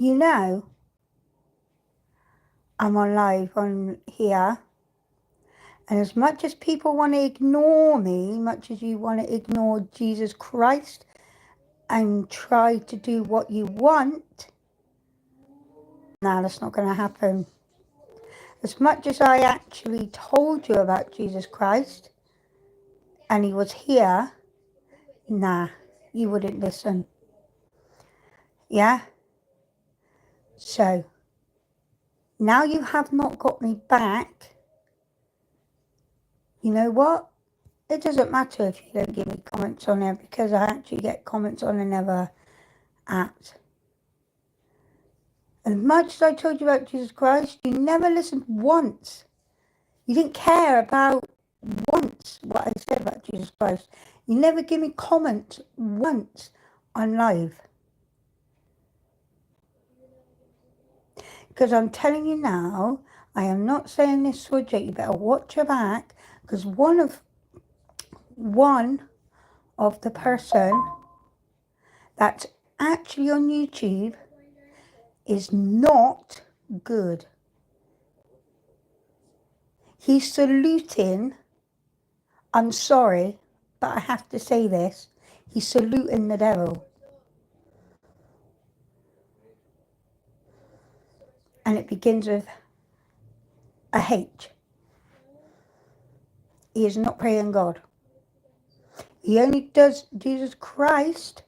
You know, I'm on live on here, and as much as people want to ignore me, much as you want to ignore Jesus Christ and try to do what you want, no, that's not going to happen. As much as I actually told you about Jesus Christ and he was here, nah, you wouldn't listen. Yeah? So, now you have not got me back. You know what? It doesn't matter if you don't give me comments on there, because I actually get comments on another app. As much as I told you about Jesus Christ, you never listened once. You didn't care about once what I said about Jesus Christ. You never give me comments once on live. Because I'm telling you now, I am not saying this for a joke. You better watch your back, because one of the person that's actually on YouTube is not good. He's saluting, I'm sorry, but I have to say this, he's saluting the devil. And it begins with a H. He is not praying God. He only does Jesus Christ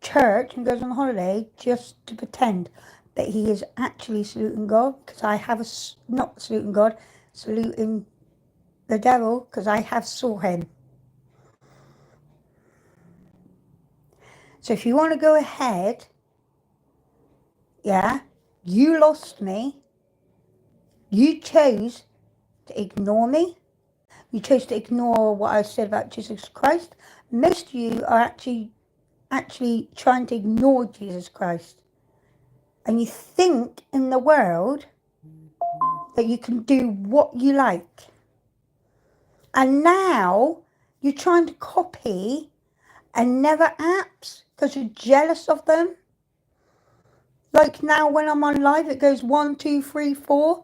church and goes on holiday just to pretend that he is actually saluting God, because I have not saluting God, saluting the devil, because I have saw him. So if you want to go ahead, yeah, you lost me. You chose to ignore me. You chose to ignore what I said about Jesus Christ. Most of you are actually trying to ignore Jesus Christ. And you think in the world that you can do what you like. And now you're trying to copy another apps because you're jealous of them. Like now when I'm on live, it goes 1, 2, 3, 4.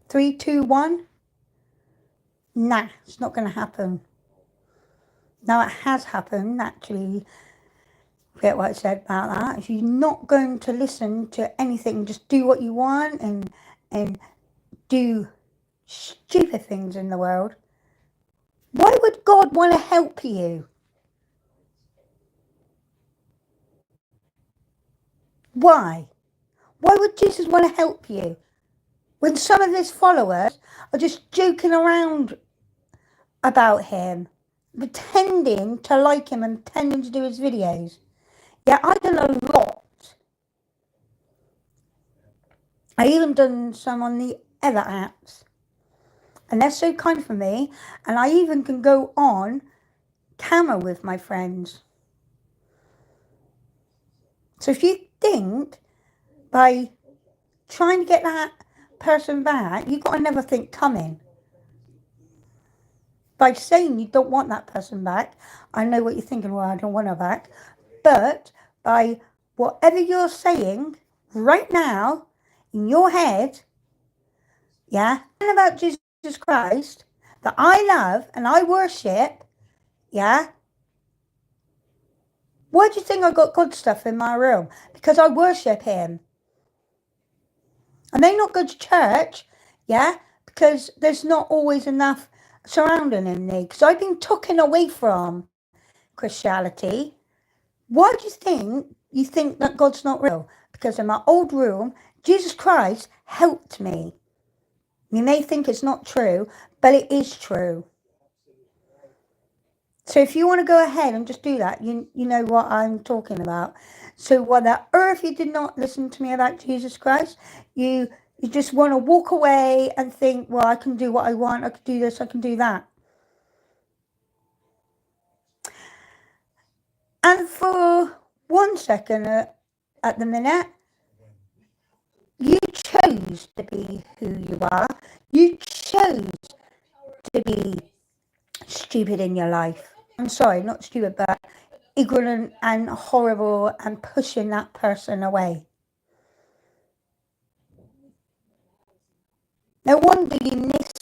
3, 2, 1. Nah, it's not going to happen. Now it has happened, actually. Forget what I said about that. If you're not going to listen to anything, just do what you want and do stupid things in the world, why would God want to help you? Why? Why would Jesus want to help you? When some of his followers are just joking around about him, pretending to like him and pretending to do his videos. Yeah, I've done a lot. I even done some on the other apps. And they're so kind for me. And I even can go on camera with my friends. So if you think by trying to get that person back, you've got another thing coming. By saying you don't want that person back, I know what you're thinking, well, I don't want her back. But by whatever you're saying right now in your head, yeah, and about Jesus Christ that I love and I worship, yeah. Why do you think I got God stuff in my room? Because I worship him. I may not go to church, yeah, because there's not always enough surrounding me. Because I've been taken away from Christianity. Why do you think that God's not real? Because in my old room, Jesus Christ helped me. You may think it's not true, but it is true. So if you want to go ahead and just do that, you know what I'm talking about. So whether if you did not listen to me about Jesus Christ, you just want to walk away and think, well, I can do what I want, I can do this, I can do that. And for 1 second at the minute, you chose to be who you are. You chose to be stupid in your life. I'm sorry, not stupid, but ignorant and horrible and pushing that person away. No wonder you miss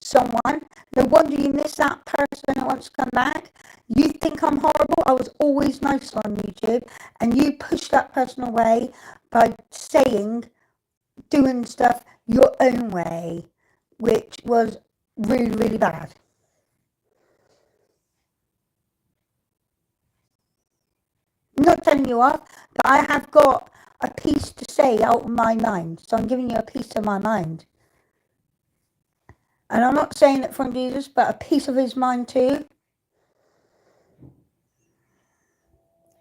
someone. No wonder you miss that person that wants to come back. You think I'm horrible? I was always nice on YouTube. And you push that person away by doing stuff your own way, which was really, really bad. I'm not telling you off, but I have got a piece to say out of my mind. So I'm giving you a piece of my mind. And I'm not saying it from Jesus, but a piece of his mind too.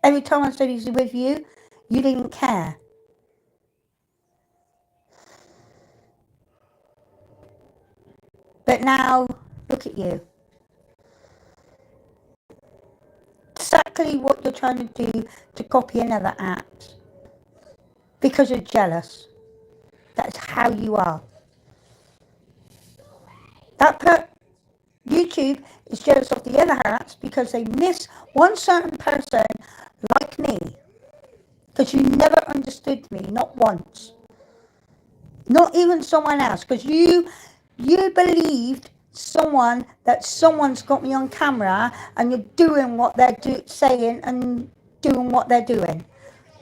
Every time I said he's with you, you didn't care. But now, look at you. Exactly what you're trying to do to copy another act. Because you're jealous. That's how you are. YouTube is jealous of the other acts because they miss one certain person like me. Because you never understood me, not once. Not even someone else. Because you believed that someone's got me on camera and you're doing what they're saying and doing what they're doing.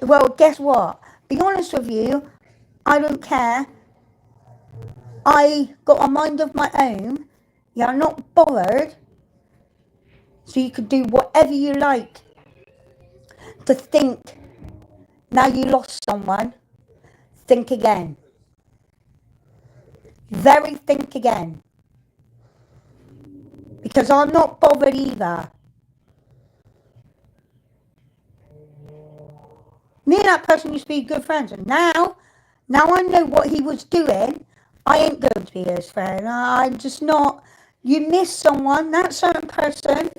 Well, guess what? Be honest with you, I don't care. I got a mind of my own. Yeah, I'm not bothered. So you could do whatever you like. To think, now you lost someone, think again. Very think again. Because I'm not bothered either. Me and that person used to be good friends, and now I know what he was doing. I ain't going to be his friend. I'm just not. You miss someone, that certain person,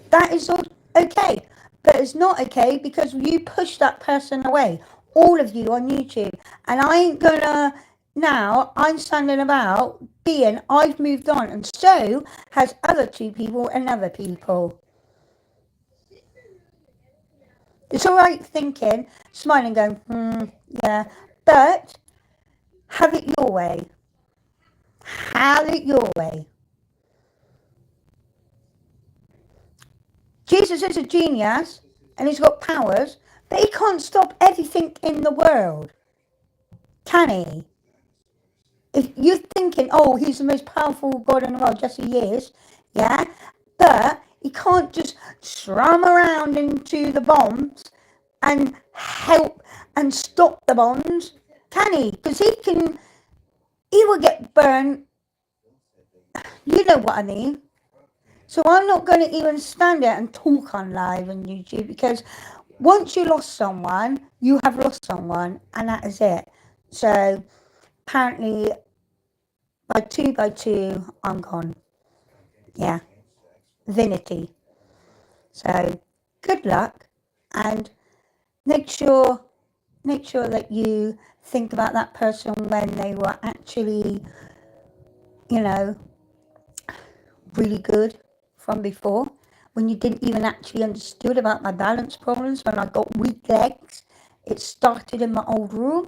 that is all okay. But it's not okay because you push that person away. All of you on YouTube. And I ain't gonna. Now I'm standing about being I've moved on, and so has other two people and other people. It's all right thinking, smiling, going, yeah, but have it your way. Have it your way. Jesus is a genius and he's got powers, but he can't stop everything in the world. Can he? If you're thinking, oh, he's the most powerful God in the world, yes he is, yeah, but he can't just slam around into the bombs and help and stop the bombs, can he? Because he will get burned. You know what I mean. So I'm not going to even stand there and talk on live on YouTube because once you lost someone, you have lost someone and that is it. So apparently by two, I'm gone. Yeah. Vinity. So good luck and make sure that you think about that person when they were actually, really good from before, when you didn't even actually understood about my balance problems, when I got weak legs. It started in my old room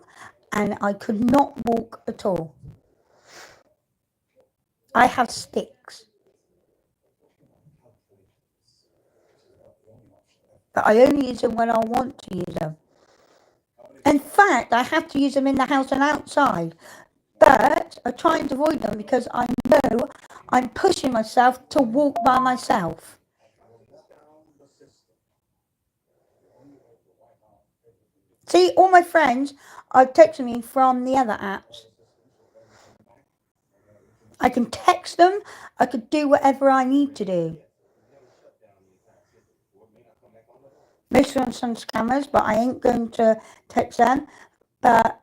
and I could not walk at all. I have sticks, but I only use them when I want to use them. In fact, I have to use them in the house and outside, but I try and avoid them because I know I'm pushing myself to walk by myself. See, all my friends are texting me from the other apps. I can text them, I could do whatever I need to do. Most of them are some scammers, but I ain't going to text them. But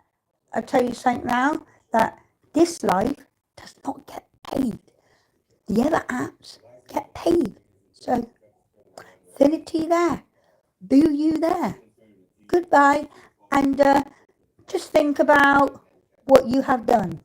I tell you something now, that this life does not get paid. The other apps get paid. So, Finity there. Boo you there. Goodbye. And just think about what you have done.